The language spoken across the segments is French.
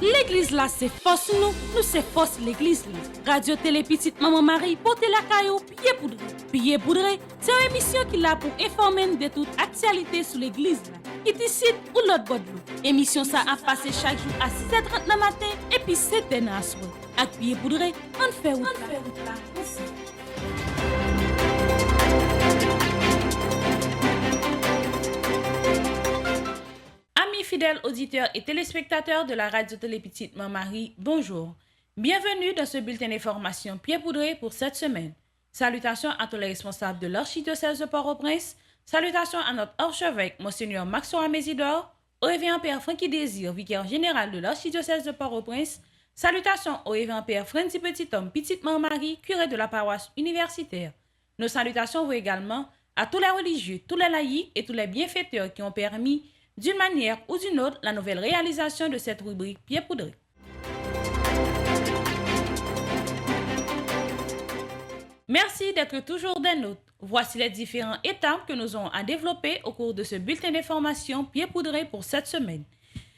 L'église là, c'est force nous c'est force l'église là. Radio Télé Petite Maman Marie, portez la caillou, pied poudré. Pied poudré, c'est une émission qui là pour informer de toute actualité sur l'église là. Qui décide ou l'autre bord de l'eau. Émission ça a passé chaque jour à 6h30 le matin et puis 7h à soir. Avec pied poudré, on fait route là. Amis fidèles auditeurs et téléspectateurs de la radio Télé Petite Maman Marie, bonjour. Bienvenue dans ce bulletin d'information pied poudré pour cette semaine. Salutations à tous les responsables de l'archidiocèse de Port-au-Prince. Salutations à notre archevêque, Monseigneur Maxois Mésidor, au révérend Père Francky Désir, vicaire général de l'archidiocèse de Port-au-Prince. Salutations au révérend Père Francis Petit-Homme, Petite Maman Marie, curé de la paroisse universitaire. Nos salutations vont également à tous les religieux, tous les laïcs et tous les bienfaiteurs qui ont permis, d'une manière ou d'une autre, la nouvelle réalisation de cette rubrique pied poudré. Merci d'être toujours des nôtres. Voici les différentes étapes que nous aurons à développer au cours de ce bulletin d'information pied poudré pour cette semaine.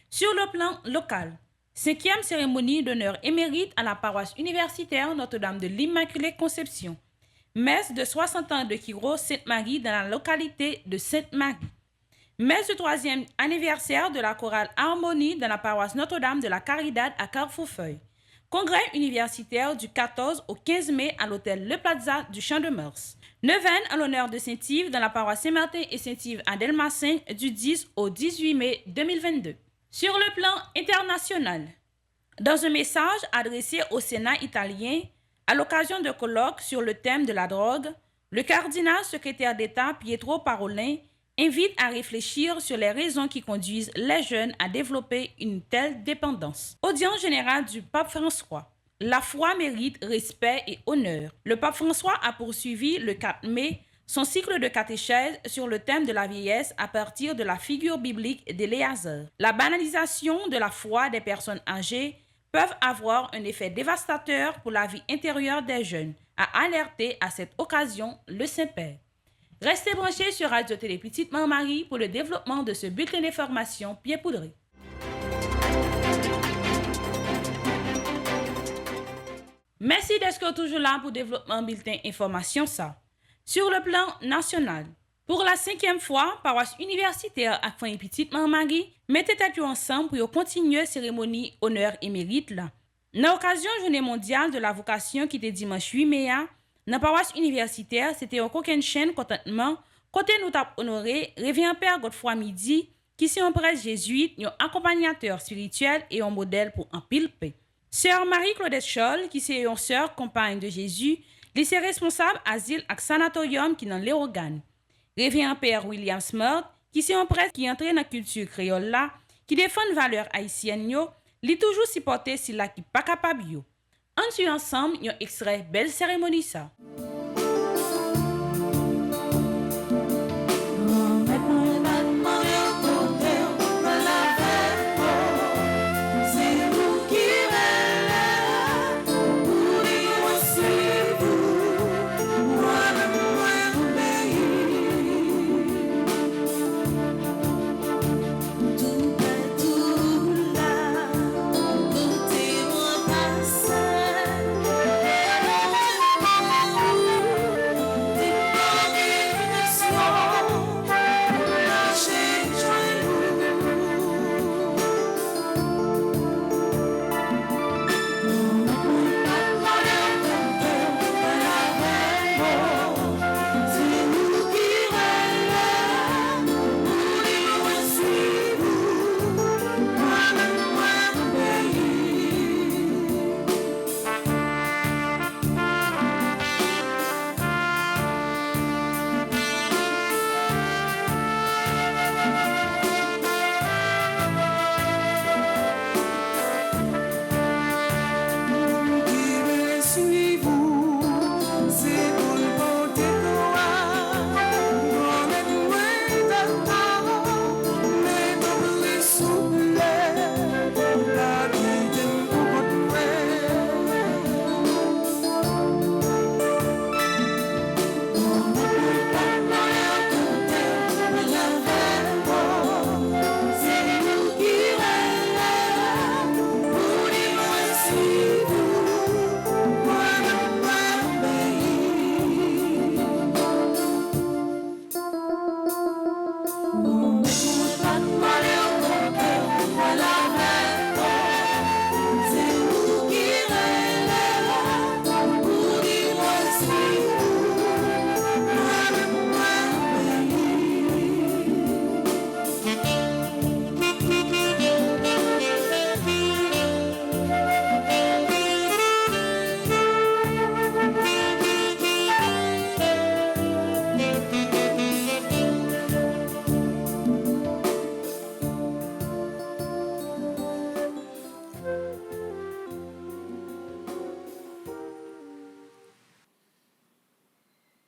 Sur le plan local, 5e cérémonie d'honneur émérite à la paroisse universitaire Notre-Dame de l'Immaculée Conception. Messe de 60 ans de Kiro Sainte-Marie dans la localité de Sainte-Marie. Messe du 3e anniversaire de la chorale Harmonie dans la paroisse Notre-Dame de la Caridad à Carrefour-Feuille. Congrès universitaire du 14 au 15 mai à l'hôtel Le Plaza du Champ-de-Mars. Neuvaine en l'honneur de Saint-Yves dans la paroisse Saint-Martin et Saint-Yves à Delmassin du 10 au 18 mai 2022. Sur le plan international, dans un message adressé au Sénat italien à l'occasion de colloques sur le thème de la drogue, le cardinal secrétaire d'État Pietro Parolin invite à réfléchir sur les raisons qui conduisent les jeunes à développer une telle dépendance. Audience générale du pape François. La foi mérite respect et honneur. Le pape François a poursuivi le 4 mai son cycle de catéchèse sur le thème de la vieillesse à partir de la figure biblique d'Éléazar. La banalisation de la foi des personnes âgées peuvent avoir un effet dévastateur pour la vie intérieure des jeunes, a alerté à cette occasion le Saint-Père. Restez branchés sur Radio Télé Petite Maman Marie pour le développement de ce bulletin d'information pied poudré. Merci d'être toujours là pour le développement bulletin information ça. Sur le plan national, pour la 5e fois, paroisse universitaire à Famille Petite Maman Marie mettez tête ensemble pour continuer la cérémonie honneur et mérite là. Dans l'occasion journée mondiale de la vocation qui était dimanche 8 mai, dans la paroisse universitaire, c'était un coquin chaîne contentement, côté nous tap honoré, révérend Père Godefroy Midi, qui est un prêtre jésuite, un accompagnateur spirituel et un modèle pour un pile paix. Sœur Marie-Claudette Scholl, qui est une sœur compagne de Jésus, lycée responsable asile et sanatorium qui dans l'Érogan. Révérend Père William Smart, qui est un prêtre qui entre dans la culture créole là, qui défend les valeurs haïtiennes, li toujours supporté si la qui pas capable yo. On suit ensemble un extrait belle cérémonie ça.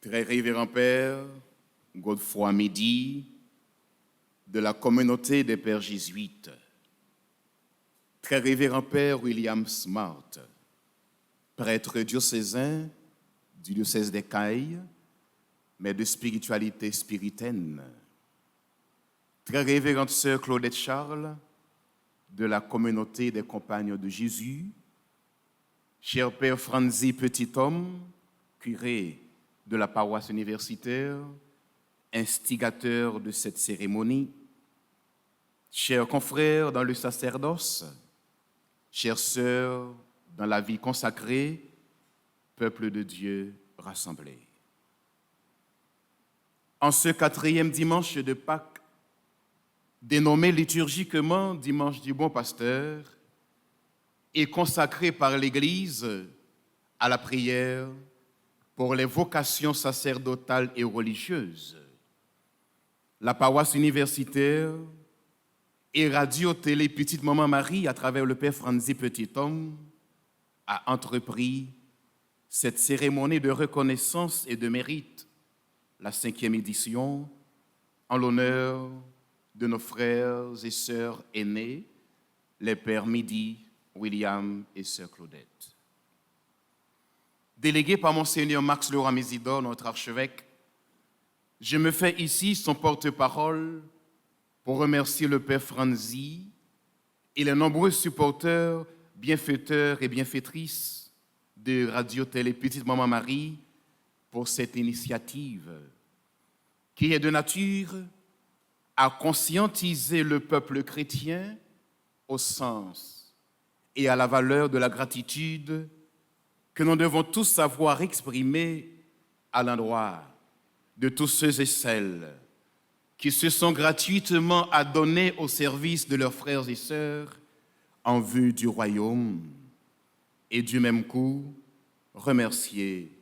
Très révérend Père Godefroy Midi, de la communauté des Pères jésuites, Très révérend Père William Smart, prêtre diocésain du diocèse d'Écailles, mais de spiritualité spiritaine, Très révérende Sœur Claudette Charles, de la communauté des Compagnes de Jésus, cher Père Franzi Petit-Homme, curé de la paroisse universitaire, instigateur de cette cérémonie, chers confrères dans le sacerdoce, chères sœurs dans la vie consacrée, peuple de Dieu rassemblé. En ce 4e dimanche de Pâques, dénommé liturgiquement dimanche du Bon Pasteur, et consacré par l'Église à la prière pour les vocations sacerdotales et religieuses, la paroisse universitaire et Radio-Télé Petite Maman Marie, à travers le Père Franzi Petit-Homme, a entrepris cette cérémonie de reconnaissance et de mérite, la 5e édition, en l'honneur de nos frères et sœurs aînés, les Pères Midi, William et Sœur Claudette. Délégué par Monseigneur Max Leroy Mésidor, notre archevêque, je me fais ici son porte-parole pour remercier le Père Franzi et les nombreux supporters, bienfaiteurs et bienfaitrices de Radio-Télé Petite Maman Marie pour cette initiative qui est de nature à conscientiser le peuple chrétien au sens et à la valeur de la gratitude que nous devons tous savoir exprimer à l'endroit de tous ceux et celles qui se sont gratuitement adonnés au service de leurs frères et sœurs en vue du royaume, et du même coup remercier,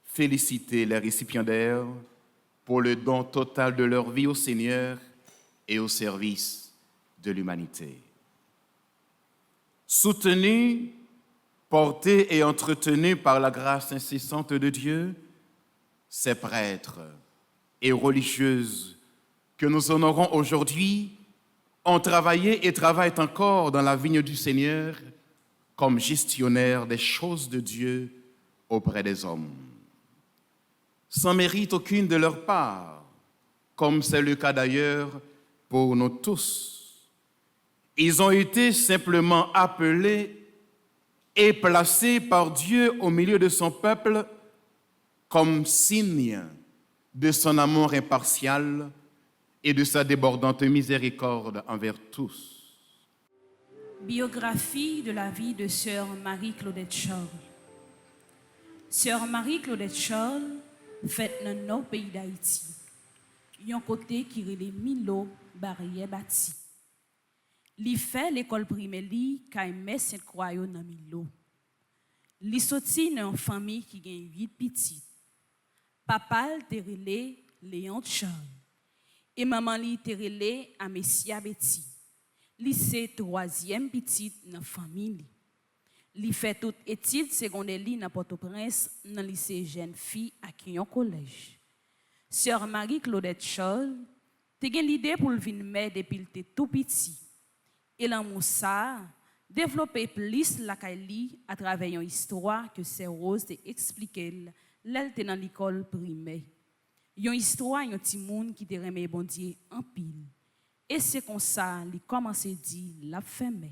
féliciter les récipiendaires pour le don total de leur vie au Seigneur et au service de l'humanité. Soutenus, portés et entretenus par la grâce incessante de Dieu, ces prêtres et religieuses que nous honorons aujourd'hui ont travaillé et travaillent encore dans la vigne du Seigneur comme gestionnaires des choses de Dieu auprès des hommes. Sans mérite aucune de leur part, comme c'est le cas d'ailleurs pour nous tous. Ils ont été simplement appelés et placés par Dieu au milieu de son peuple comme signe de son amour impartial et de sa débordante miséricorde envers tous. Biographie de la vie de Sœur Marie-Claudette Charles. Sœur Marie-Claudette Charles fait dans nos pays d'Haïti. Yon côté qui relève Milo barrière bâti. Li fait l'école primaire li Kaimé Sainte-Croix dans Milo. Li sorti dans une famille qui gagne 8 petits. Papa te relé Léon Charles et maman li te relé Amesia Betty. Li c'est 3e petite dans famille. Li fait toute étude secondaire li dans Port-au-Prince dans lycée jeune fille à Kion collège. Sœur Marie-Claudette Charles te gen l'idée pour venir mère depuis te tout petit. Et l'amour ça développer plus la Kaili à travers une histoire que c'est Rose te expliquer l'elle te dans l'école primaire. Une histoire un petit monde qui te remet bon Dieu en pile. Et c'est comme ça li commence dit la femme.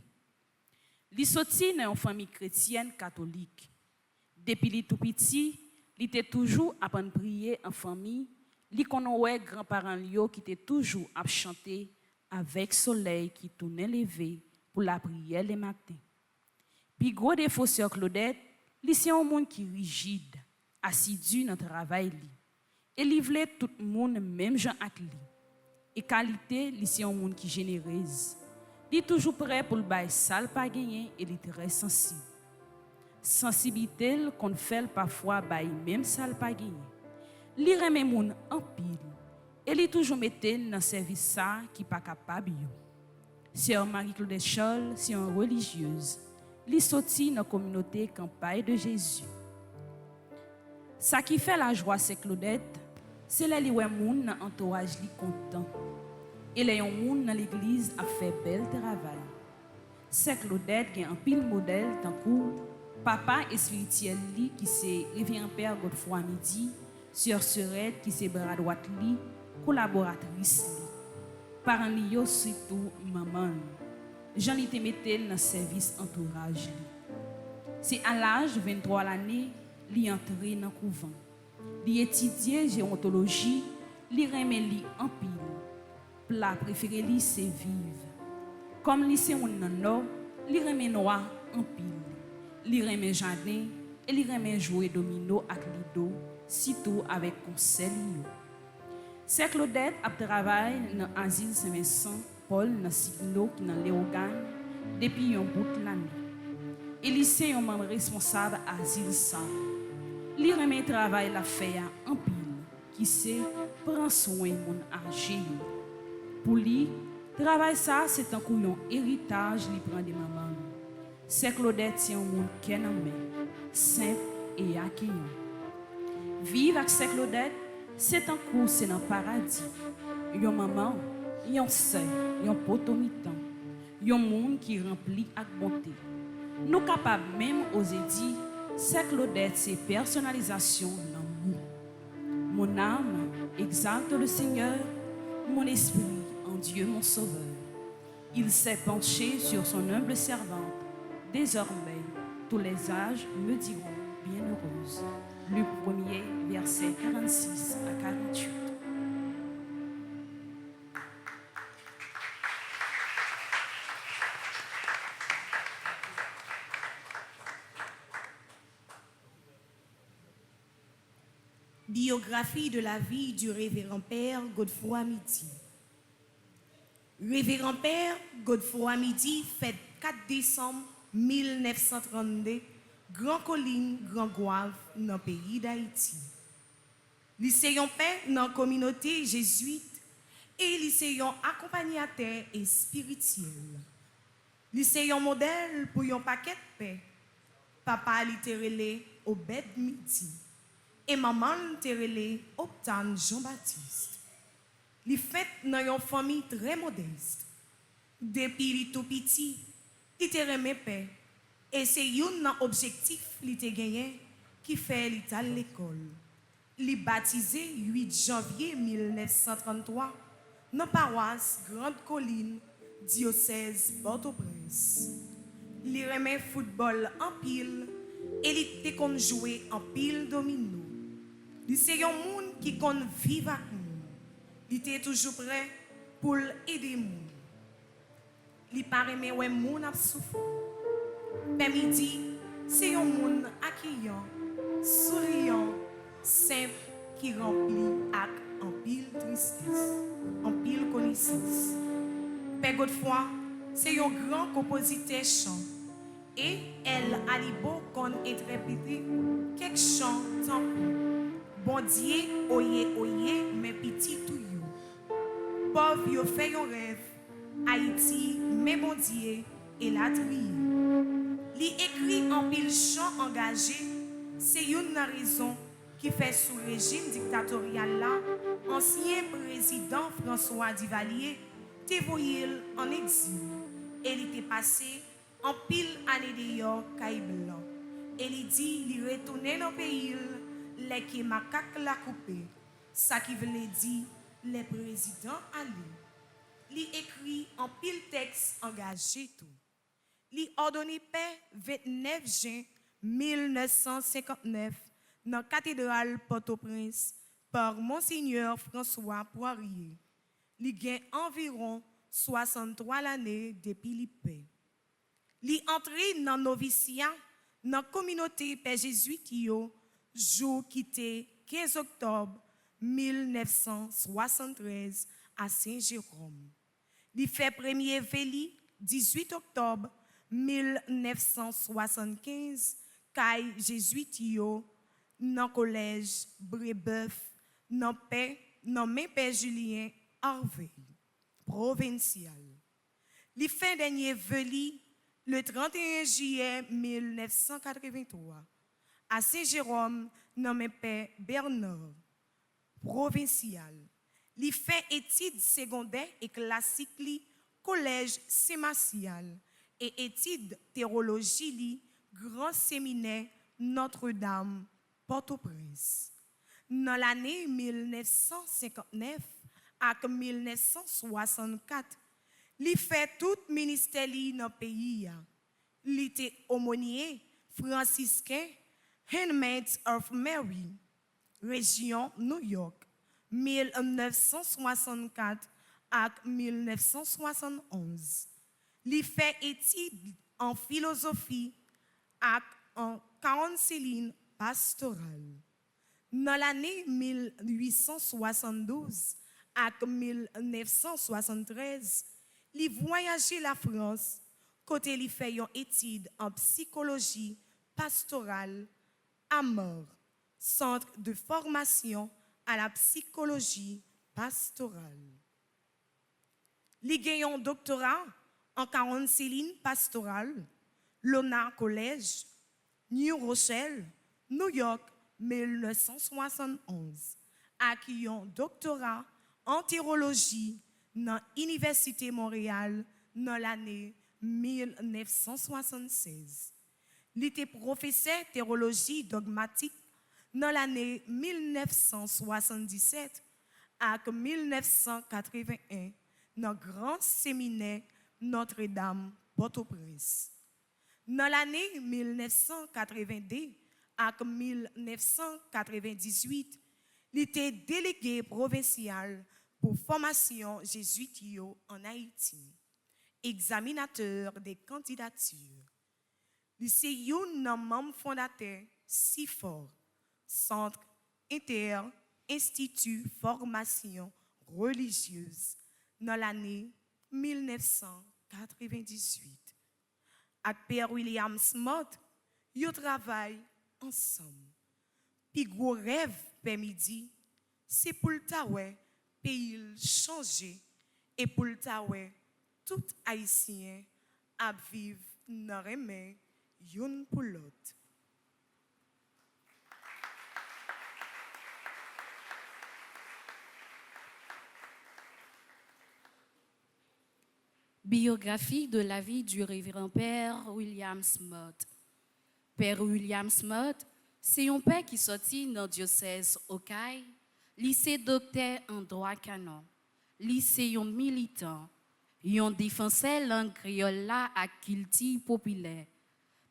Li sorti dans une famille chrétienne catholique. Depuis li tout petit, li était toujours à prier en famille. Li connaissait grands-parents li qui étaient toujours à chanter avec soleil qui tournait levé pour la prière le matin. Puis gros défaut sœur Claudette, li c'est un monde qui rigide, assidu dans le travail li. Et li voulait tout le monde même gens ak li. Et qualité, li c'est un monde qui généreuse. Li toujours prêt pour le bail sale pas gagner et li très sensible. Sensibilité qu'on fait parfois bail même sale pas gagner. Li remet moun en pile et li toujours mette dans service ça qui pas capable yo. Sœur Marie-Claudette Charles, c'est une religieuse. Li sorti dans la communauté campagne de Jésus. Ça qui fait la joie, c'est Claudette, c'est les li moun dans entourage li content. Et les moun dans l'église a fait bel travail. C'est Claudette qui a un pile modèle tant que papa et spirituel li qui c'est révérend père Godefroy Midi, sœur Serette qui c'est bras droite li, collaboratrice li. Parents li yo surtout maman. Jean li te mettait dans service entourage li. C'est à l'âge 23 l'année, li entré dans couvent. Li étudier géontologie, li remet li en pile. Plat préféré li c'est vive. Comme li c'est un nan, li remet noir en pile. Li remet jardin et li remet jouer domino ak lido, sitôt avec conseil yo. C'est Claudette a travaillé dans l'asile Saint-Vincent Paul dans Signo qui dans Léogane depuis un bout de l'année. Et lycée un membre responsable asile ça. Li remet travail la fait en pile qui sait prend soin mon âgé. Pour lui, travail ça c'est un couillon héritage li prend de maman. C'est Claudette c'est un monde qui est simple et accueillant. Vivre avec c'est Claudette, c'est un coup c'est dans paradis. Yon maman, yon sœur, yon potomitan, yon monde qui rempli avec bonté. Nous capables même oser dire, c'est Claudette, c'est personnalisation dans nous. Mon âme exalte le Seigneur, mon esprit en Dieu mon Sauveur. Il s'est penché sur son humble servante. Désormais, tous les âges me diront bienheureuse. Luc 1er, versets 46 à 48. Biographie de la vie du révérend père Godefroy Midi. Révérend père Godefroy Midi, fête 4 décembre 1932, Grand Colline, Grand Goave, dans le pays d'Haïti. Lycéon père dans la communauté jésuite et lycéon accompagnateur et spirituel. Lycéon modèle pour un paquet de paix. Papa littéré au bed midi. Et maman littéré Optane Jean-Baptiste. Li fait dans une famille très modeste. Depuis li tout petit, li te remet paix. Et c'est un objectif li te gagné qui fait li à l'école. Li baptisé 8 janvier 1933 dans paroisse Grande Colline, diocèse Port-au-Prince. Li remet football en pile et li te kon jouer en pile domino. Li c'est un monde qui kon vivre avec nous. Li était toujours prêt pour aider nous. Li pas remet ouais moun ap souffre. Mais midi, c'est un monde accueillant, souriant, simple qui remplit avec en pile tristesse, en pile connaissance. Père Godefroy, c'est un grand compositeur chant et elle a li beau qu'on interprété quelques chants tant bon Dieu, oye, mes petits tout you. Pauvre yo fait un rêve, Haïti, mes bon Dieu, et la trier. Li écrit en pile chant engagé, c'est une raison qui fait sous régime dictatorial là, ancien président François Duvalier, te voyé en exil. Et il était passé en pile année d'ailleurs caille blanc. Et il dit, il retourné dans le pays, les qui macaque la coupé. Ça qui veut dire, les présidents allaient. Il écrit en pile texte engagé tout. Il ordonné paix 29 juin 1959 dans la cathédrale Port-au-Prince par Monseigneur François Poirier. Il gagne environ 63 l'année depuis l'IPE. Il entré dans le noviciat dans la communauté père jésuite jour quitté 15 octobre 1973 à Saint-Jérôme. Il fait premier véli 18 octobre 1975 caille jésuite dans le collège Brébeuf dans le père Julien Harvey provincial. Il fait dernier véli le 31 juillet 1983 à Saint-Jérôme, nommé Père Bernard, provincial. Il fait études secondaires et classiques li collège Saint-Martial et études théologie li grand séminaire Notre-Dame, Port-au-Prince. Dans l'année 1959 à 1964, il fait tout ministère li dans le pays. Il était aumônier franciscain Handmaids of Mary, région New York, 1964 à 1971. Il fait études en philosophie et en counseling pastoral. Dans l'année 1872 à 1973, il voyageait la France, côté il fait une étude en psychologie pastorale à Mort, centre de formation à la psychologie pastorale. Il a un doctorat en counseling pastoral, Lona College, New Rochelle, New York, 1971, et un doctorat en théologie dans l'Université Montréal dans l'année 1976. Il était professeur de théologie dogmatique dans l'année 1977 à 1981 dans le grand séminaire Notre-Dame, Port-au-Prince. Dans l'année 1982 à 1998, il était délégué provincial pour formation jésuite en Haïti, examinateur des candidatures. Il est un membre fondateur CIFOR, Centre Inter-Institut Formation Religieuse, dans l'année 1998. Avec Père William Smith, ils travaillent ensemble. Puis gros rêve midi, c'est pour le taoué pays changer et pour le taoué tout haïtien à vivre dans les mains une pour l'autre. Biographie de la vie du révérend Père William Smith. Père William Smith, c'est un père qui sortit dans le diocèse Okaï, lycée docteur en droit canon, lycée militant, un défenseur langue créole là à culture populaire.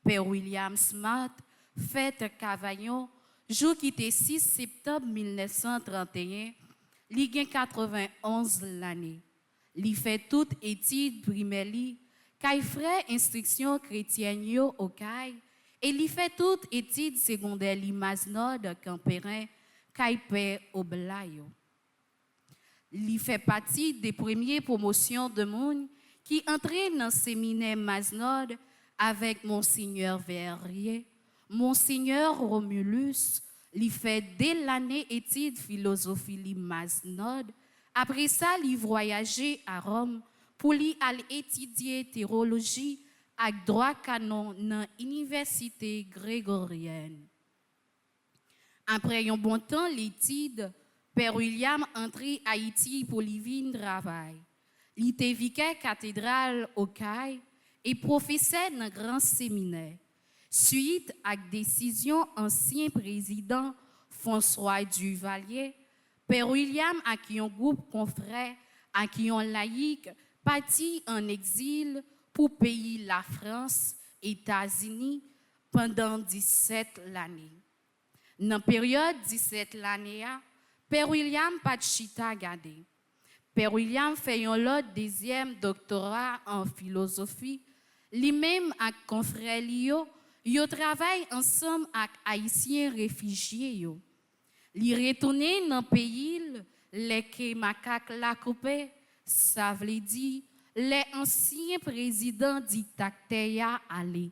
Père William Smith, fête Cavaillon, jour qui était 6 septembre 1931, il a 91 l'année. Il fait toute étude primaire, qu'il frère instruction chrétienne au Caille, et il fait toute étude secondaire Maznod Campérin, qu'il paie au Blayo. Il fait partie des premières promotions de monde qui entraient dans le séminaire Maznod avec Monseigneur Verrier, Monseigneur Romulus. Il fait dès l'année étude philosophie Maznod. Après ça, il voyageait à Rome pour aller étudier théologie et droit canon dans l'université grégorienne. Après un bon temps l'étude, Père William entré à Haïti pour y travail. Il était vicaire cathédrale au Caille et professeur dans un grand séminaire. Suite à la décision ancien président François Duvalier, Père William, à qui un groupe confrère, à qui un laïc, parti en exil pour payer la France, États-Unis, pendant 17 l'année. Dans la période 17 l'année, Père William pas de chita gardé. Père William fait un deuxième doctorat en philosophie. Lui-même avec confrère Lio, ils travaillent ensemble avec Haïtiens réfugiés. Li retourné dans le pays, les que macaques la coupé, ça veut dire les anciens présidents dictateurs allés.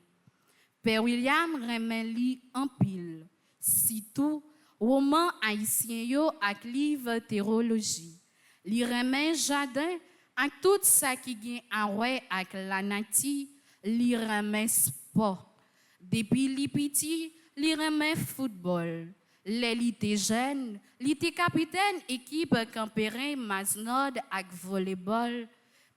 Père William remet li en pile, surtout roman haïtien yo ak livre théologie. Li remet jardin ak tout ça qui gen enroy ak la nati, li remet sport. Depuis li petit, li remet football. Il était jeune, il était capitaine équipe Campérin, Maznod avec volleyball.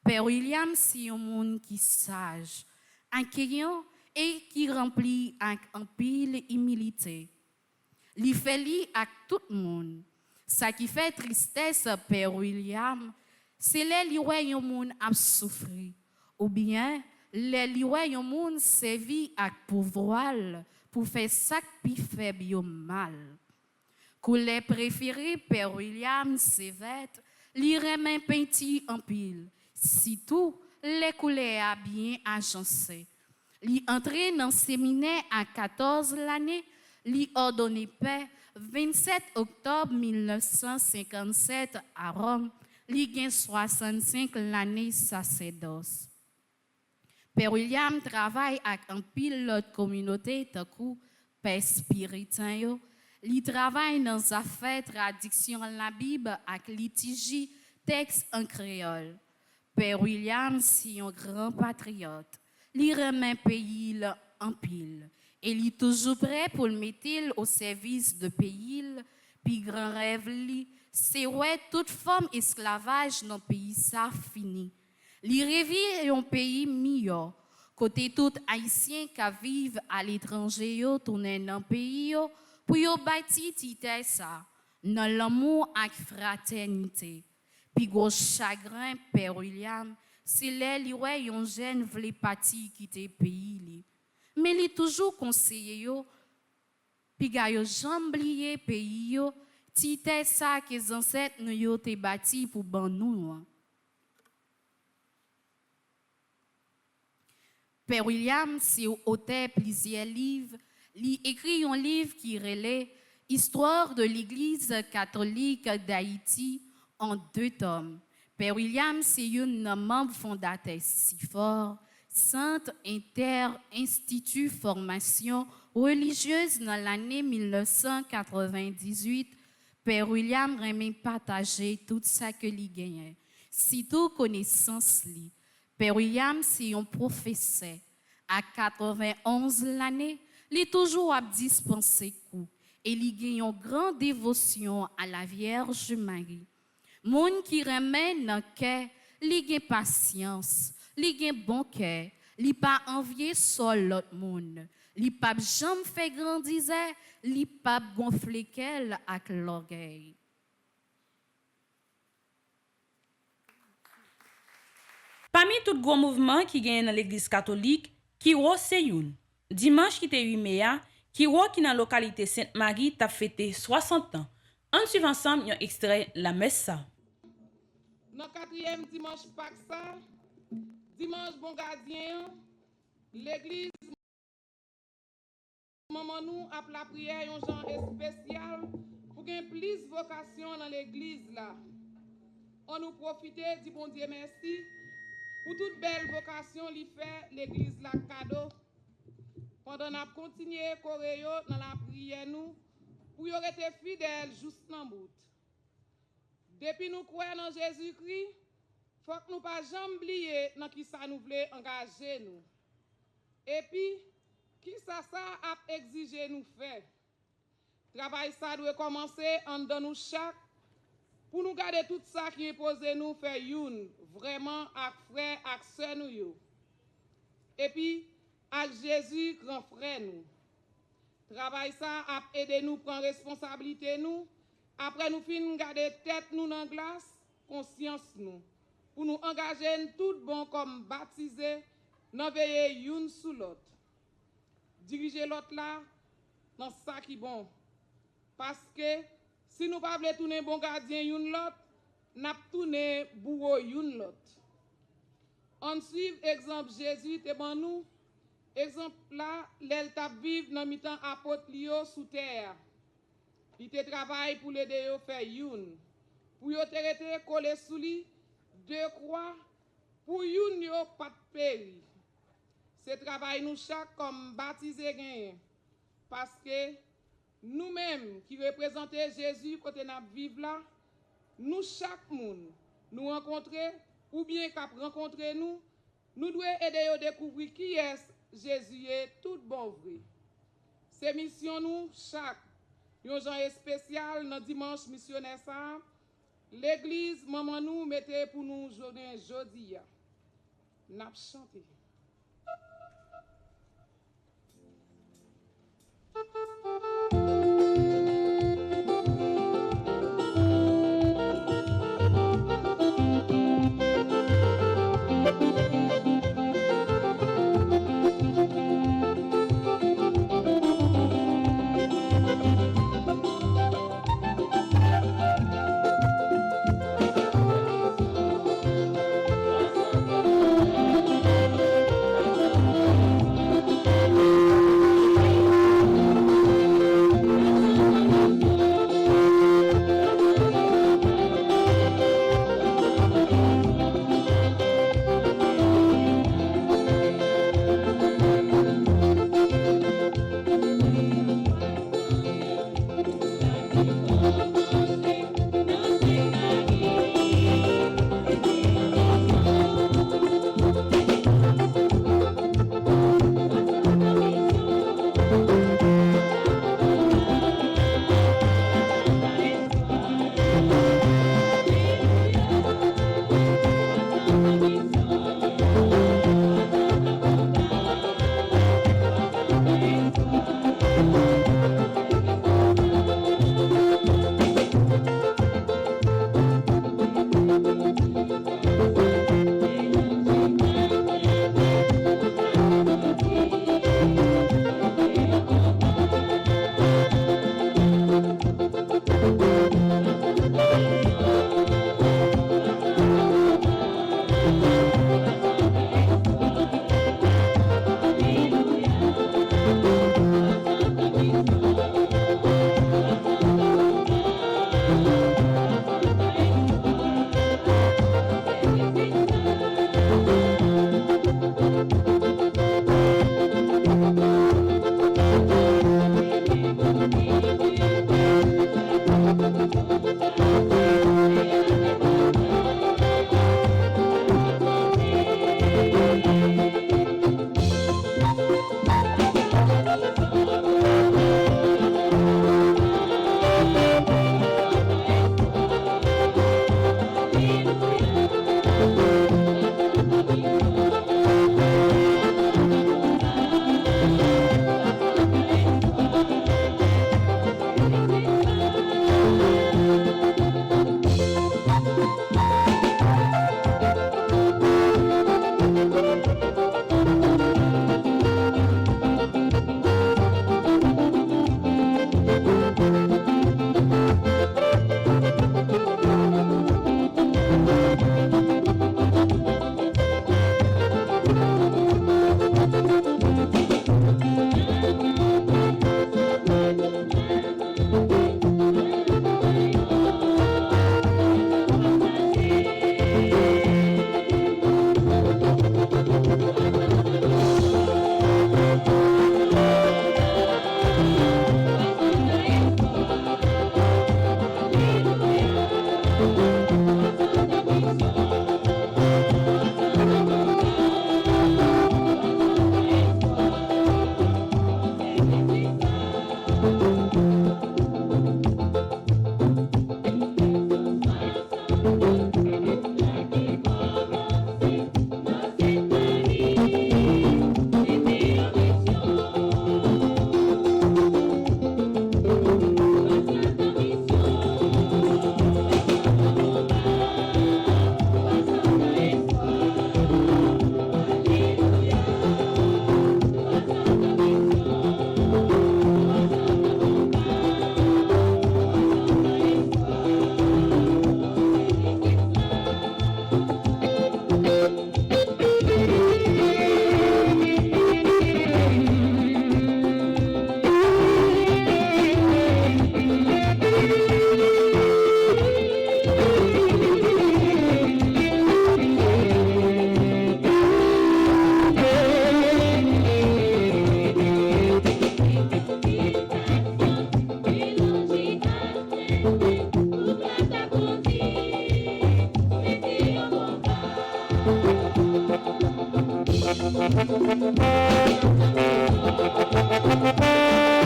Père William, c'est un monde qui sage, accueillant et qui remplit avec un pile humilité. Il fait li avec tout le monde. Ça qui fait tristesse, Père William, c'est les li un monde a souffrir, ou bien les li un monde servi avec pouvoir pour faire ça qui fait bien mal. Couleur préféré, Père William, c'est vête, li remet peinti en pile. Si tout, les couleurs a bien agencé. Li entré dans le séminaire à 14 l'année, li ordonné paix 27 octobre 1957 à Rome, li gen 65 l'année sacerdoce. Père William travaille avec un pilote communauté tant que Père Spiritain yo. Li travaille dans les affaires traduction de la Bible avec liturgie texte en créole. Père William, c'est un grand patriote. Li remet pays en pile. Et il est toujours prêt pour le mettre au service de pays. Puis grand rêve li, c'est ouais toute forme esclavage dans le pays ça fini. Li rêve un pays meilleur. Côté tout haïtien qui vivent à l'étranger yo tourner dans le pays yo pour yo bâti tite ça dans l'amour et fraternité. Puis gros chagrin Père William, c'est là li ouais yon jeune vle parti quitter pays li. Mais il toujours conseillé yo puis ga yo jamblier pays yo tite ça que les ancêtres nous yo te bâti pour ban nous. Père William, c'est auteur plusieurs livres. Il écrit un livre qui relaie Histoire de l'Église catholique d'Haïti en 2 tomes. Père William, c'est un membre fondateur si fort, Centre Inter-Institut Formation religieuse dans l'année 1998. Père William remet partager tout ça que lui gagne. Sitôt connaissance li. Père William, c'est un professeur. À 91 l'année, il est toujours à dispenser cours et il gagne une grande dévotion à la Vierge Marie. Moun qui remet dans cœur, il gagne patience, il gagne bon cœur, il pas envier seul l'autre monde, il pas jamais fait grandir, il pas gonfler qu'elle avec l'orgueil. Parmi tout gros mouvement qui gagne dans l'église catholique, Kiro c'est youn. Dimanche qui était 8 mai, Kiro qui dans la localité Sainte-Marie t'a fêté 60 ans. On suit ensemble un extrait la messe ça. Dans le 4e dimanche Pâques ça, dimanche bon gardien, l'église maman nous a la prière un genre spécial pour qu'il y ait plus de vocation dans l'église là. On nous profite du bon Dieu merci. Pour toute belle vocation, lui fait l'église la cadeau. Pendant qu'on continue courir dans la prière nous, pour y rester fidèle juste dans bout. Depuis nous croyons dans Jésus-Christ, faut que nous pas jamais oublier dans qui ça nous voulait engager nous. Et puis qui ça a exigé nous faire. Travail ça doit commencer en dans nous chaque pour nous garder tout ça qui est posé nous faire youn vraiment avec frère avec sœur nous yo. Et puis avec Jésus grand frère nous. Travail ça a aider nous prendre responsabilité nous. Après nous fin garder tête nous dans glace, conscience nous pour nous engager tout bon comme baptisé dans veiller youn sous l'autre. Diriger l'autre là dans ça qui bon. Parce que si nous ne pouvons pas tourner bon gardien youn l'autre, nous tourner bourreau youn l'autre. On suit exemple Jésus te ban nous. Exemple là, l'el t'a vivre dans mi-temps apôtre Lio sous terre. Il te travaille pour l'aider à faire youn. Pour yo te rete collé sous lui 2 croix pour youn yo pas péri. C'est travail nous chaque comme baptisé gagne. Parce que nous-mêmes qui représentons Jésus côté n'a vivre là, nous chaque monde nous rencontrer ou bien qu'à rencontrer nous devons aider à découvrir qui est Jésus est tout bon vrai. C'est mission nous chaque un jour spécial dans dimanche missionnaire ça. L'église maman nous mettait pour nous journée jodi. N'a chanté. Thank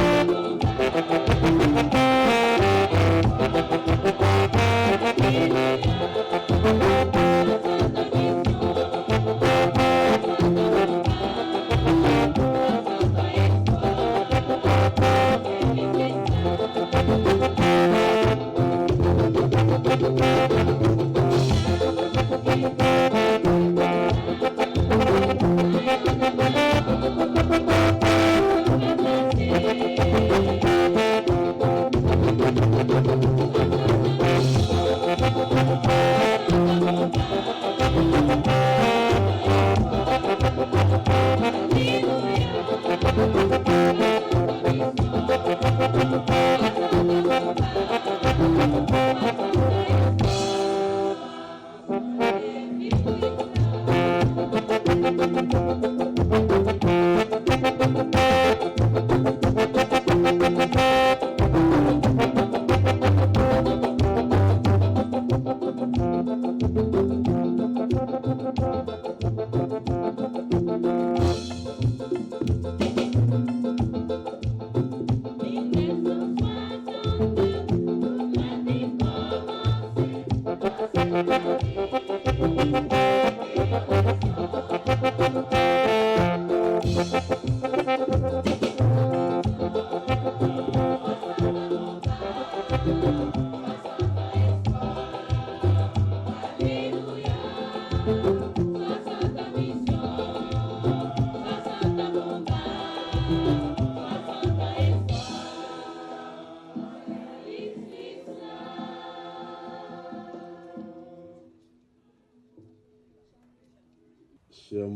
you.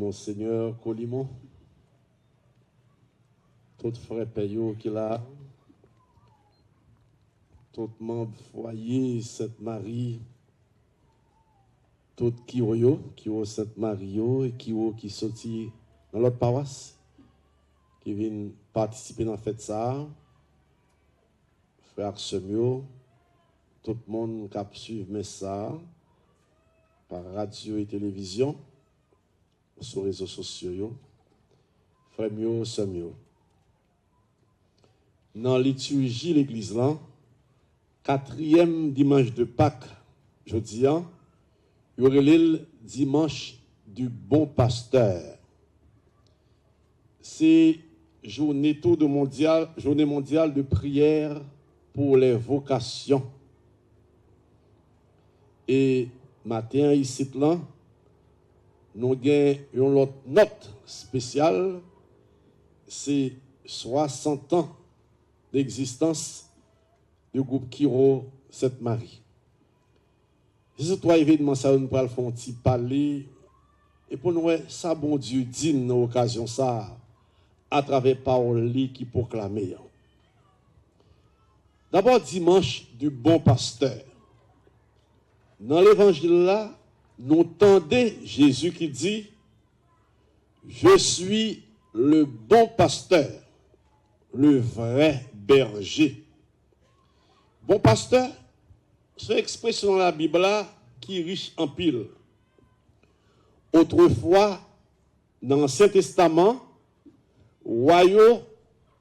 Monseigneur Colimon, tout frère Payot qui là, tout membre foyer Sainte-Marie, tout qui au Sainte-Marie et qui sorti dans l'autre paroisse, qui viennent participer dans la fête ça, frère Semio, tout le monde qui a suivi ça par radio et télévision, sur les réseaux sociaux, frère Mio, Semio. Dans la liturgie de l'église, 4e dimanche de Pâques, jeudi, il y aurait le dimanche du bon pasteur. C'est journée mondiale de prière pour les vocations. Et matin, ici, là, nous avons une autre note spéciale, c'est 60 ans d'existence du groupe Kiro Sainte-Marie. C'est toi événement ça nous parle font petit parler et pour nous ça bon Dieu dit dans occasion ça à travers parole qui proclamait. D'abord dimanche du bon pasteur. Dans l'évangile là, nous entendons Jésus qui dit je suis le bon pasteur, le vrai berger. Bon pasteur, c'est une expression dans la Bible là, qui est riche en pile. Autrefois, dans l'Ancien Testament, royaumes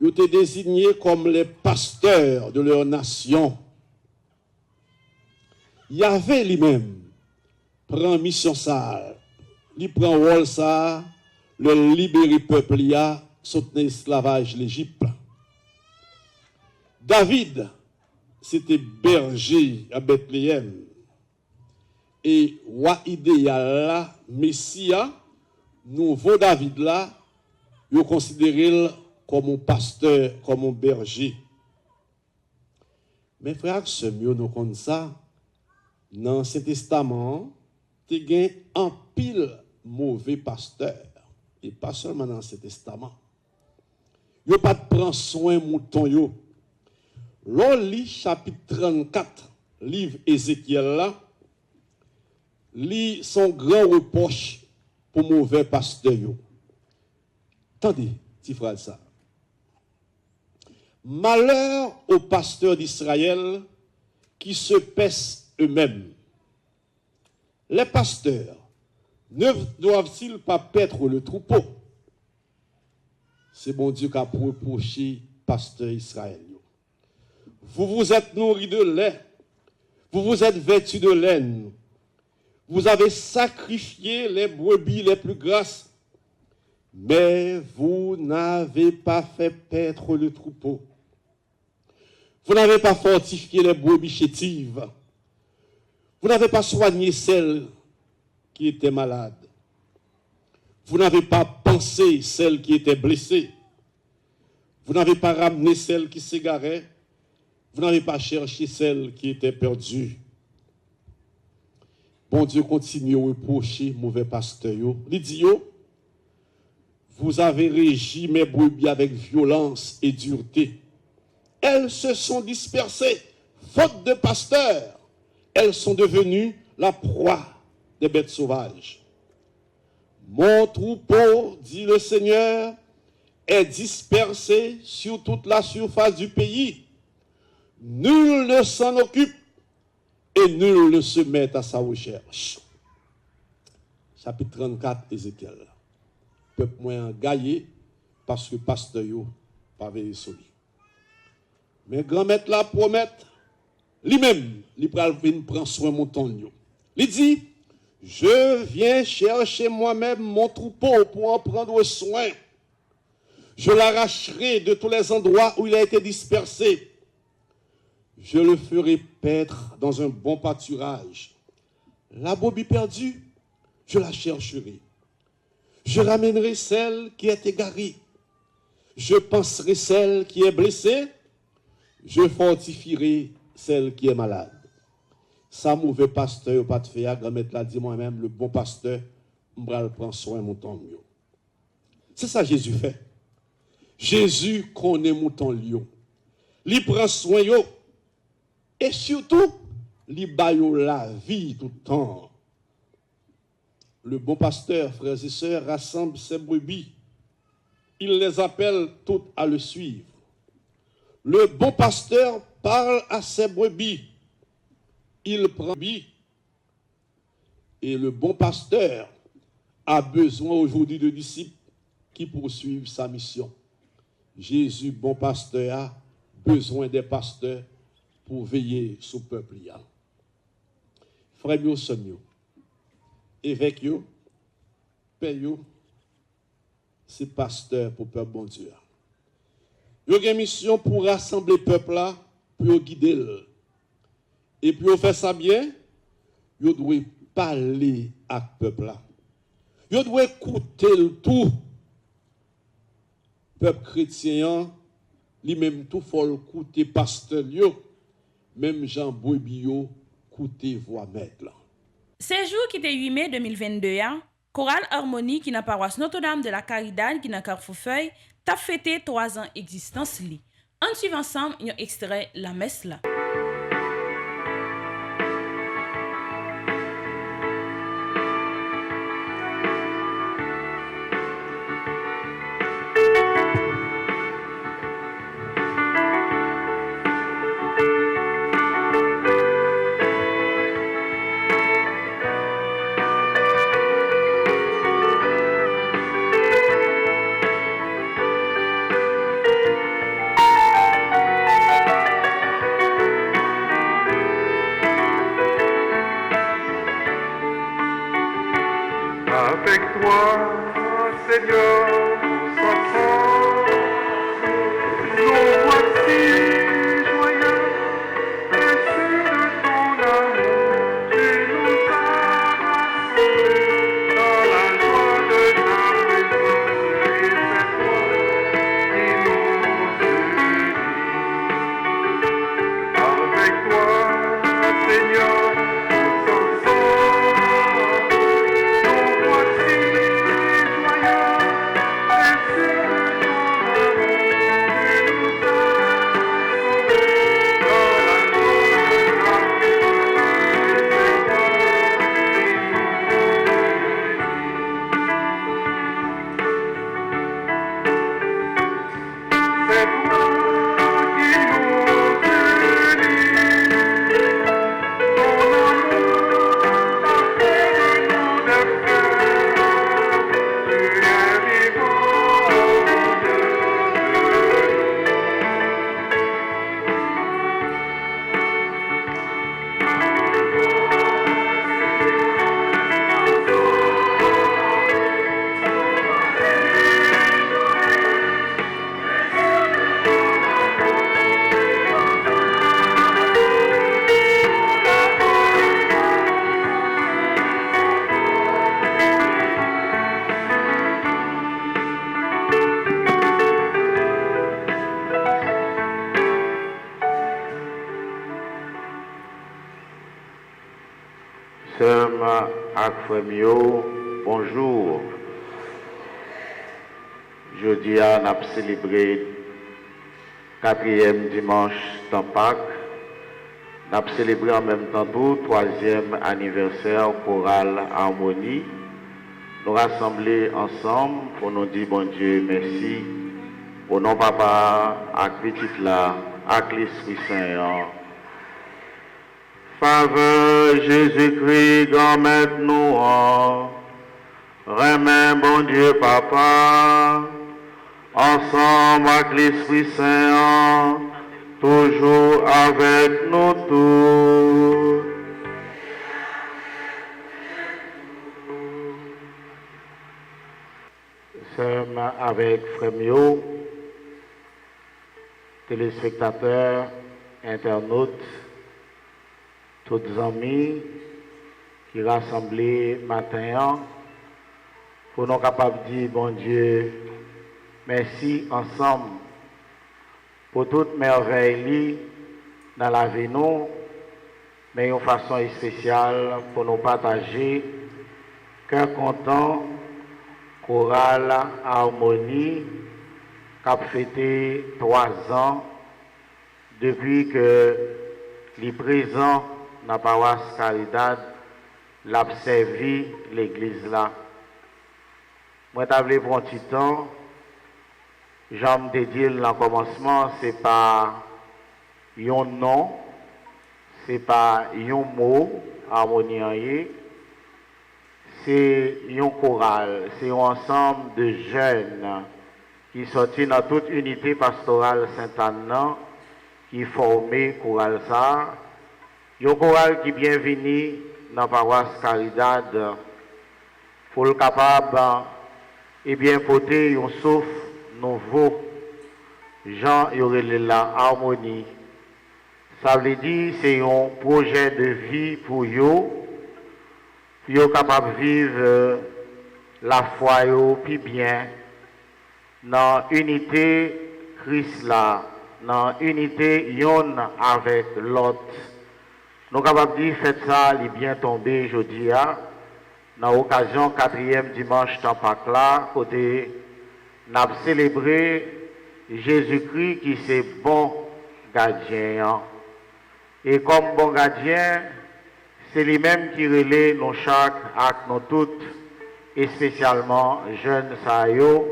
étaient désignés comme les pasteurs de leur nation. Yahvé lui-même prend mission ça, il prend rôle ça, le libérer peuple ya, soutenir l'esclavage l'Égypte. David, c'était berger à Bethléem. Et roi idéal là, Messia, nouveau David là, il considéré comme un pasteur, comme un berger. Mes frères, c'est mieux nous connaissons ça. Dans l'Ancien Testament, il y a un pile mauvais pasteur. Et pas seulement dans l'Ancien Testament. Il n'y a pas de prendre soin de mouton. L'on lit chapitre 34, livre Ézéchiel là, lit son grand reproche pour mauvais pasteur. Attendez, petit frère ça. Malheur aux pasteurs d'Israël qui se paissent eux-mêmes. Les pasteurs ne doivent-ils pas paître le troupeau? C'est bon Dieu qui a reproché pasteur Israël. Vous vous êtes nourris de lait, vous vous êtes vêtus de laine, vous avez sacrifié les brebis les plus grasses, mais vous n'avez pas fait paître le troupeau. Vous n'avez pas fortifié les brebis chétives. Vous n'avez pas soigné celles qui étaient malades. Vous n'avez pas pensé celles qui étaient blessées. Vous n'avez pas ramené celles qui s'égaraient. Vous n'avez pas cherché celles qui étaient perdues. Bon Dieu continue à reprocher mauvais pasteur. Il dit, vous avez régi mes brebis avec violence et dureté. Elles se sont dispersées, faute de pasteurs. Elles sont devenues la proie des bêtes sauvages. Mon troupeau, dit le Seigneur, est dispersé sur toute la surface du pays. Nul ne s'en occupe et nul ne se met à sa recherche. Chapitre 34, Ézéchiel. Peuple moins gaillé parce que pasteur yo pas veillé sur lui. Mais grand-maître la promet, lui-même, il prend soin de mon ton. Il dit, je viens chercher moi-même mon troupeau pour en prendre soin. Je l'arracherai de tous les endroits où il a été dispersé. Je le ferai paître dans un bon pâturage. La brebis perdue, je la chercherai. Je ramènerai celle qui est égarée. Je penserai celle qui est blessée. Je fortifierai celle qui est malade. Ça mauvais pasteur, pas de faire, grand-mère l'a dit moi-même, le bon pasteur, m'bral prend soin mouton yo. C'est ça Jésus fait. Jésus connaît mouton yo. Il prend soin yo et surtout il baille la vie tout le temps. Le bon pasteur, frères et sœurs, rassemble ses brebis. Il les appelle toutes à le suivre. Le bon pasteur parle à ses brebis. Il prend brebis. Et le bon pasteur a besoin aujourd'hui de disciples qui poursuivent sa mission. Jésus, bon pasteur, a besoin des pasteurs pour veiller sur le peuple. Frères et sœurs, évêques, père, c'est pasteur pour le peuple bon Dieu. Il y a une mission pour rassembler le peuple là, pour guider. Et pour faire ça bien, il doit parler à ce peuple là. Il doit écouter le tout. Le peuple chrétien, lui-même tout faut écouter pasteur, même Jean Bouébio, écouter voix maître là. Ce jour qui était 8 mai 2022, Chorale Harmonie qui n'a paroisse Notre-Dame de la Caridad qui n'a Carrefourfeuille, t'a fêté 3 ans d'existence li. On suit ensemble un extrait la messe là. Avec toi, Seigneur, nous sommes nous voici joyeux, déçus de ton amour, tu nous as rassemblés dans la joie de ta présence, et c'est toi qui nous unis. Avec toi, Seigneur, nous sommes Sœur Akfemio, bonjour. Jeudi, on a célébré 4e dimanche de Pâques. On a célébré en même temps tout 3e anniversaire chorale Harmonie. Nous rassembler ensemble pour nous dire bon Dieu merci. Au nom papa, avec petit là, avec l'Esprit Saint. Faveur Jésus-Christ, grand maître nous, remets bon Dieu papa, ensemble avec l'Esprit Saint, toujours avec nous tous. Sommes avec Frémio, téléspectateurs, internautes, tous les amis qui rassemblés matin pour nous capables de dire bon Dieu merci ensemble pour toute merveille dans la vie nous, mais une façon spéciale pour nous partager Cœur content, chorale Harmonie, qui a fêté 3 ans depuis que les présents dans la paroisse Caridad l'a servi l'église là. Moi, je pour un petit temps, j'aime te dire dans le commencement, ce n'est pas un nom, ce n'est pas un mot, harmonie, c'est un choral, c'est un ensemble de jeunes qui sortent dans toute unité pastorale Sainte-Anne, qui formé choral ça. Un choral qui est bienvenu dans la paroisse Caridad, pour le capable et bien porter un souffle nouveau. Jean Yorele la harmonie. Ça veut dire c'est un projet de vie pour eux, capable de vivre la foi puis bien dans l'unité Christ là, dans l'unité yon avec l'autre. Nous sommes capables de dire faites ça, il est bien tombé aujourd'hui dans l'occasion 4e dimanche temps Pâques là, côté nous avons célébré Jésus-Christ qui c'est bon gardien. Et comme bon gardien, c'est lui-même qui relaie nos chaque acte, nous toutes, et spécialement jeunes saillots,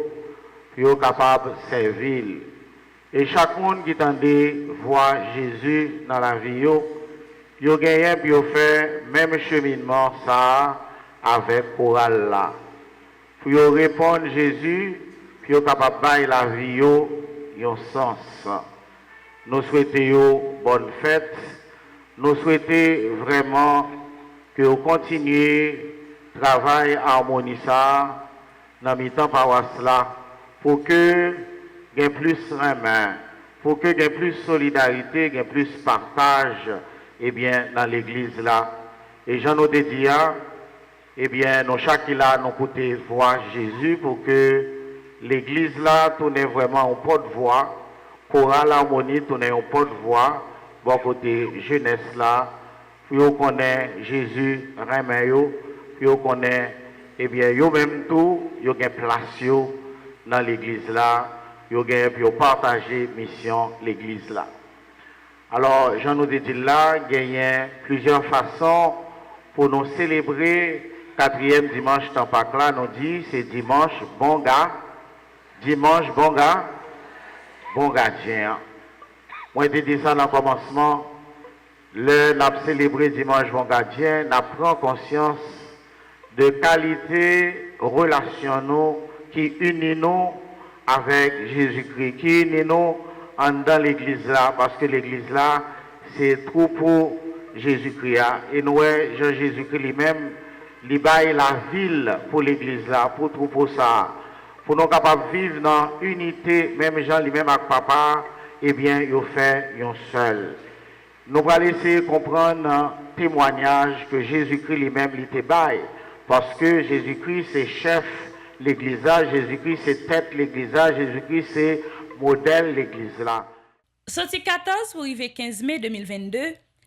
pour capables de servir. Et chaque monde qui tendait voir Jésus dans la vie, il a gagné pour faire même cheminement ça avec chorale là. Pour répondre Jésus, pour capable de bailler la vie, un sens. Nous souhaitons bonne fête. Nous souhaitons vraiment que vous continuez le travail harmonie ça dans le temps paroisse là pour que il y ait plus de main, pour que il y ait plus de solidarité, il y ait plus de partage dans l'église là. Et j'en ai dit, nous chaque là, nous côté voir Jésus pour que l'église là tourne vraiment au porte-voix, chorale harmonie tourne au porte-voix. Bon côté jeunesse là, puis on connaît Jésus, Rémeyo, puis on connaît, yo même tout, yo gen place yo dans l'église là, yo gen puis partager mission l'église là. Alors, j'en ai dit là, il y a plusieurs façons pour nous célébrer 4e dimanche temps Pâques là, nous dit c'est dimanche bon gars, dimanche bon gars, bon gardien. Moi, je dis ça dans le commencement, nous avons célébré dimanche bon gardien, nous prenons conscience de qualité relationnelle qui unit nous avec Jésus-Christ, qui unit nous dans l'église là, parce que l'église là, c'est trop pour Jésus-Christ. Et nous, Jésus-Christ lui-même, il baille la ville pour l'église là, pour tout pour ça. Pour nous capables de vivre dans l'unité, même Jean lui-même avec papa, il fait un seul. Nous allons essayer de comprendre un témoignage que Jésus-Christ lui-même était bail. Parce que Jésus-Christ c'est chef l'église là, Jésus-Christ c'est tête l'église là, Jésus-Christ c'est modèle l'église là. Sorti 14 pour arriver 15 mai 2022,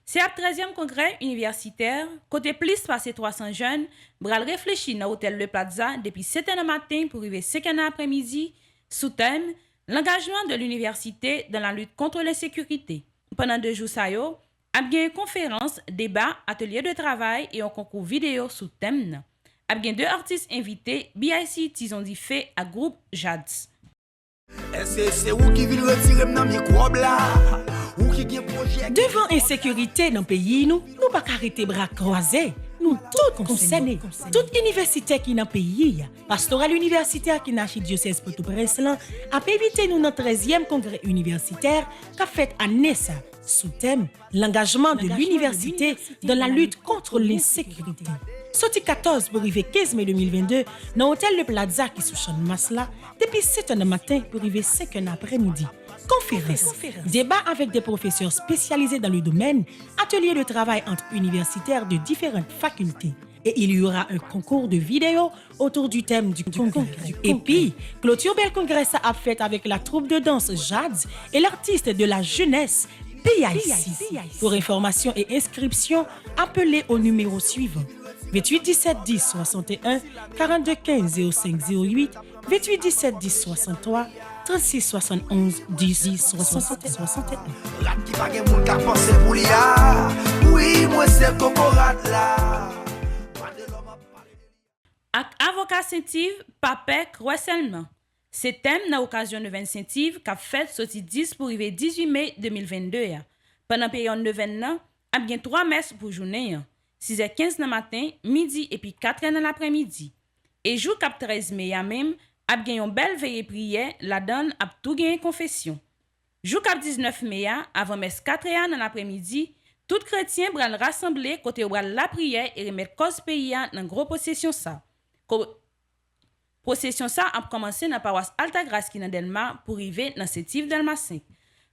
c'est à 13e congrès universitaire, côté plus passé 300 jeunes, bral réfléchi dans l'hôtel Le Plaza depuis 7h du matin pour arriver 5h après-midi, sous thème l'engagement de l'université dans la lutte contre l'insécurité. Pendant 2 jours, ça y a une conférence, débat, atelier de travail et un concours vidéo sous thème. Il y a 2 artistes invités, BIC Tizondi fait à groupe JADS. Devant insécurité dans le pays, nous pas arrêter bras croisés. Nous tous concernés, toute université qui est dans le pays, pastoral universitaire qui n'a pas diocèse Port-au-Prince, a invité nous dans le 13e congrès universitaire qu'a fait à Nessa, sous thème l'engagement de l'université dans la lutte contre l'insécurité. Sorti 14 pour arriver 15 mai 2022 dans l'hôtel Le Plaza qui sous Champ Masla, depuis 7h du matin pour arriver 5h après-midi. Conférence, débat avec des professeurs spécialisés dans le domaine, atelier de travail entre universitaires de différentes facultés. Et il y aura un concours de vidéos autour du thème du congrès. Et puis, clôture bel congrès ça a fait avec la troupe de danse JADS et l'artiste de la jeunesse PIC. Pour information et inscription, appelez au numéro suivant 28 17 10 61 42 15 05 08 28 17 10 63 36 71 10 60 61. Rat qui pa gen moun ka pense pou li a. Oui, moi c'est Cocorat là. Ak avocat sentive Papek Roissellement. C'est thème dans l'occasion de 20 sentive qu'a fait sorti 10 pour arriver 18 mai 2022. Pendant période de 20 ans, a bien 3 messes pour journée. 6h15 dans matin, midi et puis 4h dans l'après-midi. Et jour cap 13 mai a même, a bien une belle veillée prière, la donne a tout gagné confession. Jour cap 19 mai avant messe 4h dans l'après-midi, tout chrétien bral rassembler côté bral la prière et remettre cause pays dans gros possession ça. Procession ça a commencé dans paroisse Altagrace qui dans Delma pour arriver dans Sétif Delma 5.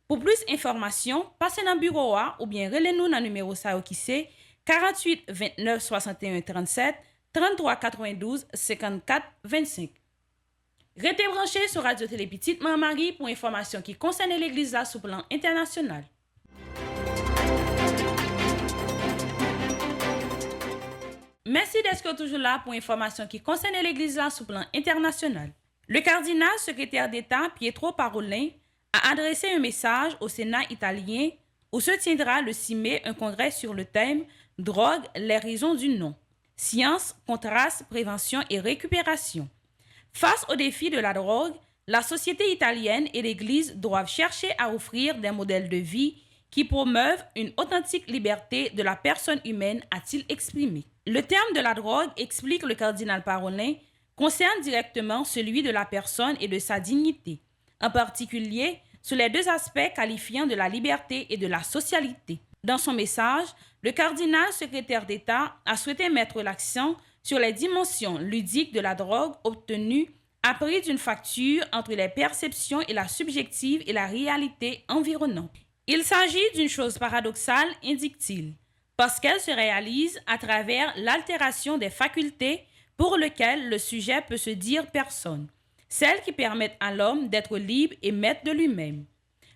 Pour plus d'informations, passez dans le bureau ou bien relez-nous dans le numéro ça qui c'est 48 29 61 37 33 92 54 25. Restez branchés sur Radio Télé Petite Marie pour informations qui concernent l'église là sur plan international. Merci d'être toujours là pour informations qui concernent l'église là sur plan international. Le cardinal secrétaire d'État Pietro Parolin a adressé un message au Sénat italien où se tiendra le 6 mai un congrès sur le thème « Drogue, les raisons du non. Science, contraste, prévention et récupération ». Face au défi de la drogue, la société italienne et l'Église doivent chercher à offrir des modèles de vie qui promeuvent une authentique liberté de la personne humaine, a-t-il exprimé. Le terme de la drogue, explique le cardinal Parolin, concerne directement celui de la personne et de sa dignité, en particulier sur les deux aspects qualifiant de la liberté et de la socialité. Dans son message, le cardinal secrétaire d'État a souhaité mettre l'accent sur les dimensions ludiques de la drogue obtenue à prix d'une facture entre les perceptions et la subjective et la réalité environnante. Il s'agit d'une chose paradoxale, indique-t-il, parce qu'elle se réalise à travers l'altération des facultés pour lesquelles le sujet peut se dire personne, celles qui permettent à l'homme d'être libre et maître de lui-même.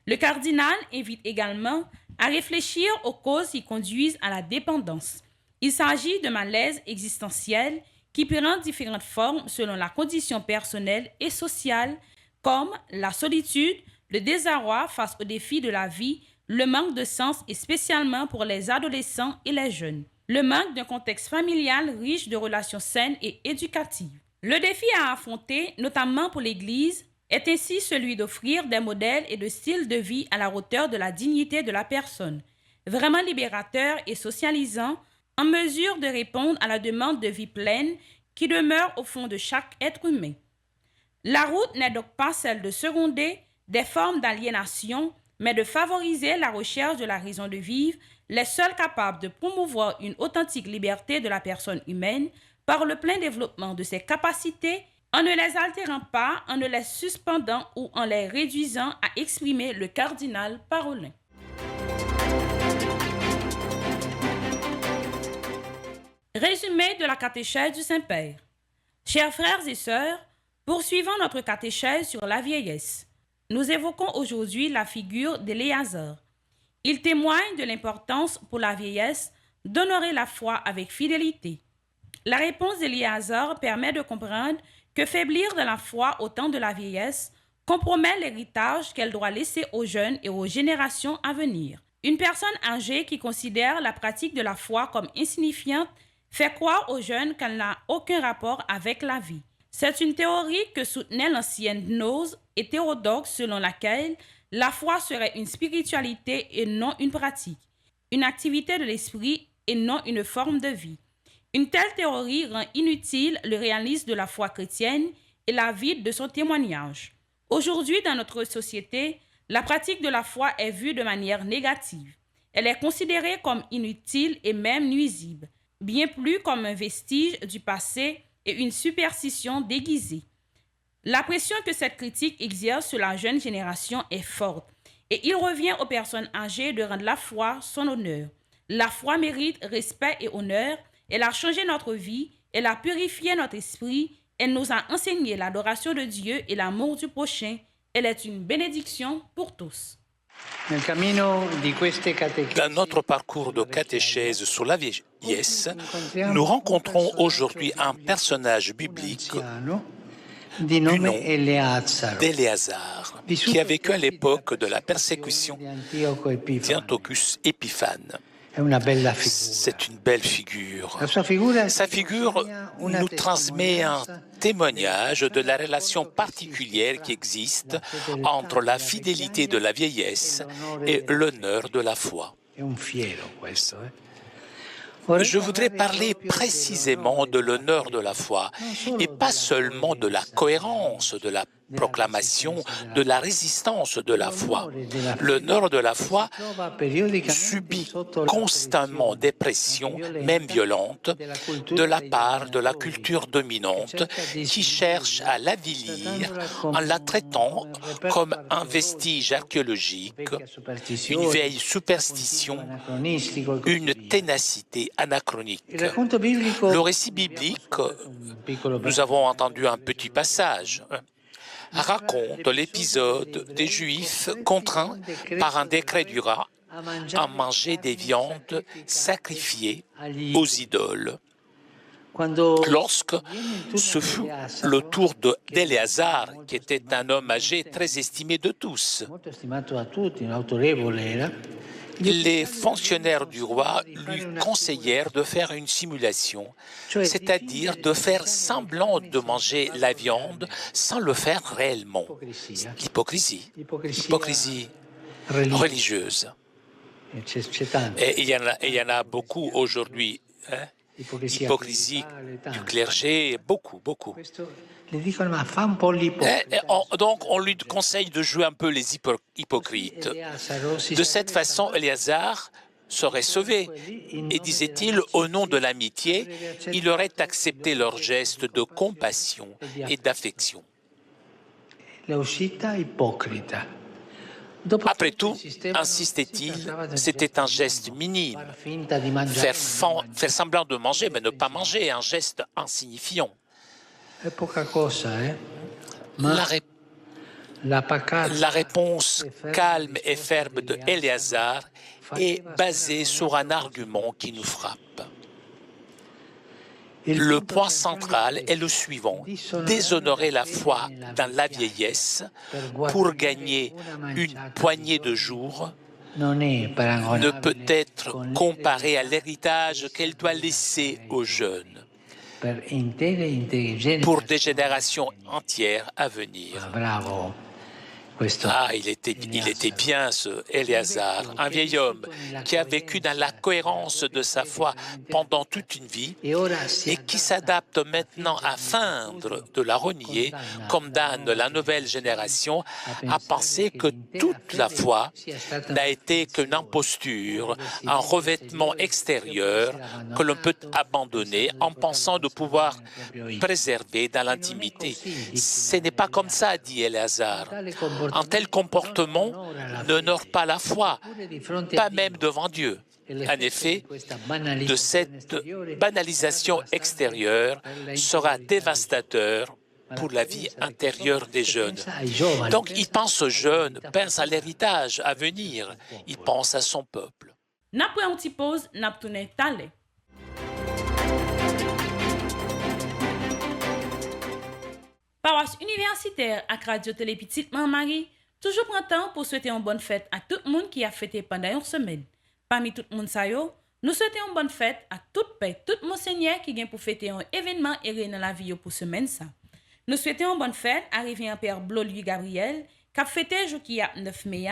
Le cardinal invite également à réfléchir aux causes qui conduisent à la dépendance. Il s'agit de malaise existentiel qui prend différentes formes selon la condition personnelle et sociale, comme la solitude, le désarroi face aux défis de la vie, le manque de sens et spécialement pour les adolescents et les jeunes, le manque d'un contexte familial riche de relations saines et éducatives. Le défi à affronter, notamment pour l'Église, est ainsi celui d'offrir des modèles et de styles de vie à la hauteur de la dignité de la personne, vraiment libérateurs et socialisants, en mesure de répondre à la demande de vie pleine qui demeure au fond de chaque être humain. La route n'est donc pas celle de seconder des formes d'aliénation, mais de favoriser la recherche de la raison de vivre, les seuls capables de promouvoir une authentique liberté de la personne humaine par le plein développement de ses capacités, en ne les altérant pas, en ne les suspendant ou en les réduisant, a exprimé le cardinal Parolin. Résumé de la catéchèse du Saint-Père. Chers frères et sœurs, poursuivons notre catéchèse sur la vieillesse. Nous évoquons aujourd'hui la figure d'Éléazar. Il témoigne de l'importance pour la vieillesse d'honorer la foi avec fidélité. La réponse d'Éléazar permet de comprendre que faiblir de la foi au temps de la vieillesse compromet l'héritage qu'elle doit laisser aux jeunes et aux générations à venir. Une personne âgée qui considère la pratique de la foi comme insignifiante fait croire aux jeunes qu'elle n'a aucun rapport avec la vie. C'est une théorie que soutenait l'ancienne gnose hétérodoxe selon laquelle la foi serait une spiritualité et non une pratique, une activité de l'esprit et non une forme de vie. Une telle théorie rend inutile le réalisme de la foi chrétienne et la vide de son témoignage. Aujourd'hui, dans notre société, la pratique de la foi est vue de manière négative. Elle est considérée comme inutile et même nuisible, bien plus comme un vestige du passé et une superstition déguisée. La pression que cette critique exerce sur la jeune génération est forte et il revient aux personnes âgées de rendre la foi son honneur. La foi mérite respect et honneur. Elle a changé notre vie, elle a purifié notre esprit, elle nous a enseigné l'adoration de Dieu et l'amour du prochain. Elle est une bénédiction pour tous. Dans notre parcours de catéchèse sur la vieillesse, nous rencontrons aujourd'hui un personnage biblique du nom d'Éléazar, qui a vécu à l'époque de la persécution d'Antiochus Épiphane. C'est une belle figure. Sa figure nous transmet un témoignage de la relation particulière qui existe entre la fidélité de la vieillesse et l'honneur de la foi. Je voudrais parler précisément de l'honneur de la foi et pas seulement de la cohérence de la proclamation, de la résistance de la foi. L'honneur de la foi subit constamment des pressions, même violentes, de la part de la culture dominante qui cherche à l'avilir en la traitant comme un vestige archéologique, une vieille superstition, une ténacité anachronique. Le récit biblique, nous avons entendu un petit passage, raconte l'épisode des Juifs contraints par un décret du roi à manger des viandes sacrifiées aux idoles. Lorsque ce fut le tour d'Éléazar, qui était un homme âgé très estimé de tous, les fonctionnaires du roi lui conseillèrent de faire une simulation, c'est-à-dire de faire semblant de manger la viande sans le faire réellement. L'hypocrisie religieuse. Et il y en a beaucoup aujourd'hui. L'hypocrisie du clergé, beaucoup. Donc, on lui conseille de jouer un peu les hypocrites. De cette façon, Éléazar serait sauvé. Et disait-il, au nom de l'amitié, il aurait accepté leur geste de compassion et d'affection. Après tout, insistait-il, c'était un geste minime. Faire semblant de manger, mais ne pas manger, un geste insignifiant. La réponse calme et ferme de Éléazar est basée sur un argument qui nous frappe. Le point central est le suivant: déshonorer la foi dans la vieillesse pour gagner une poignée de jours ne peut être comparé à l'héritage qu'elle doit laisser aux jeunes pour des générations entières à venir. Ah, il était bien ce Éléazar, un vieil homme qui a vécu dans la cohérence de sa foi pendant toute une vie et qui s'adapte maintenant à feindre de la renier, comme dans la nouvelle génération, à penser que toute la foi n'a été qu'une imposture, un revêtement extérieur que l'on peut abandonner en pensant de pouvoir préserver dans l'intimité. Ce n'est pas comme ça, dit Éléazar. Un tel comportement n'honore pas la foi, pas même devant Dieu. En effet, de cette banalisation extérieure sera dévastateur pour la vie intérieure des jeunes. Donc, il pense aux jeunes, pense à l'héritage à venir, il pense à son peuple. N'après une petite pause, n'a tourné talé. Paroisse universitaire à Radio Télé Petite Marie, toujours prend temps pour souhaiter une bonne fête à tout le monde qui a fêté pendant une semaine. Parmi tout le monde, nous souhaitons une bonne fête à toute paix, tout monseigneur qui vient pour fêter un événement et dans la vie pour semaine ça. Nous souhaitons une bonne fête à Révérend Père Blolu Gabriel, qui a fêté jour qui a 9 mai.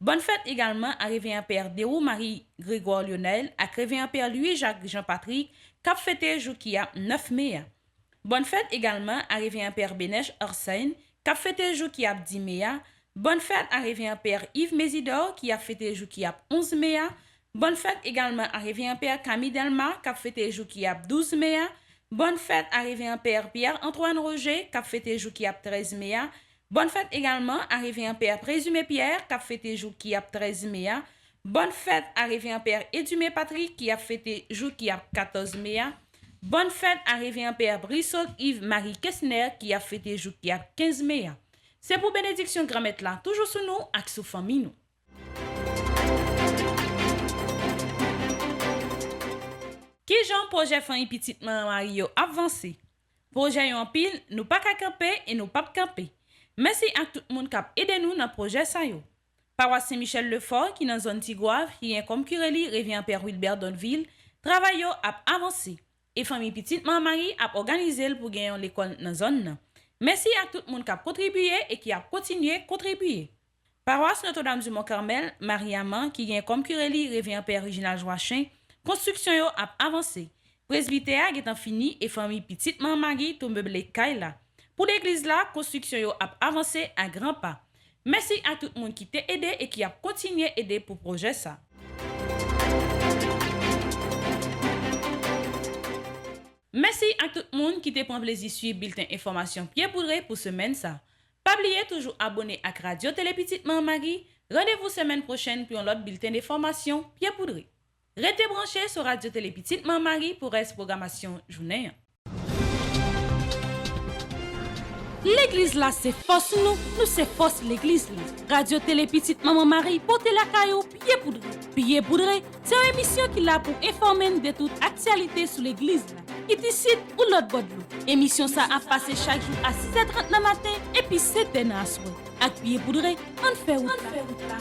Bonne fête également à Révérend Père Déou Marie Grégoire Lionel, à Révérend Père Louis Jacques Jean-Patrick, qui a fêté jour qui a 9 mai. Bonne fête également à Révérend Père Bénèche Orsène, qui a fêté jour qui a 10 mai. Bonne fête à Révérend Père Yves Mésidor, qui a fêté jour qui a 11 mai. Bonne fête également à Révérend Père Camille Delmar, qui a fêté jour qui a 12 mai. Bonne fête à Révérend Père Pierre-Antoine Roger, qui a fêté jour qui a 13 mai. Bonne fête également à Révérend Père Présumé Pierre, qui a fêté jour qui a 13 mai. Bonne fête à Révérend Père Édumé Patrick, qui a fêté jour qui a 14 mai. Bonne fête à Révérend Père Brissot Yves Marie Kessner, qui a fêté jour qui a 15 mai. C'est pour bénédiction grand-mère là, toujours sous nous, avec sous famille nous. Qui Jean projet famille petite maman Marie avancé. Projet yon pile, nous pas qu'à camper et nous pas camper. Merci à tout le monde qui a aidé nous dans le projet ça yo. Paroisse Saint-Michel Lefort qui dans zone Tigouave, qui est comme Cureli, revient Père Wilbert Donville, travail a avancé. Et famille petite maman Marie a organisé pour gagner l'école dans zone nan. Merci à tout le monde qui a contribué et qui a continué à contribuer. Paroisse Notre-Dame du Mont-Carmel, Marie-Amand, qui vient comme Cureli, revient Père Reginald Joachim, construction yo a avancé. Presbytère est fini et famille petite maman Marie tout meublé Kaila. Pour l'église là, construction yo a avancé à grands pas. Merci à tout le monde qui t'a aidé et qui a continué à aider pour le projet ça. Merci à tout le monde qui t'a pris plaisir à suivre bulletin information Pierre Poudré pour semaine ça. Pas oublier toujours abonner à Radio Télé Petite Maman Marie. Rendez-vous semaine prochaine pour un autre bulletin d'information Pierre Poudré. Restez branchés sur Radio Télé Petite Maman Marie pour reste programmation journée. L'église là c'est force nous c'est force l'église là. Radio Télé Petite Maman Marie porter la caillou Pierre Poudré, c'est une émission qui là pour informer de toute actualité sur l'église là. Qui ici ou l'autre bord de émission ça a passé chaque jour à 6h30 le matin et puis 7h dans la soirée. Avec Pierre Poudré, on fait route là.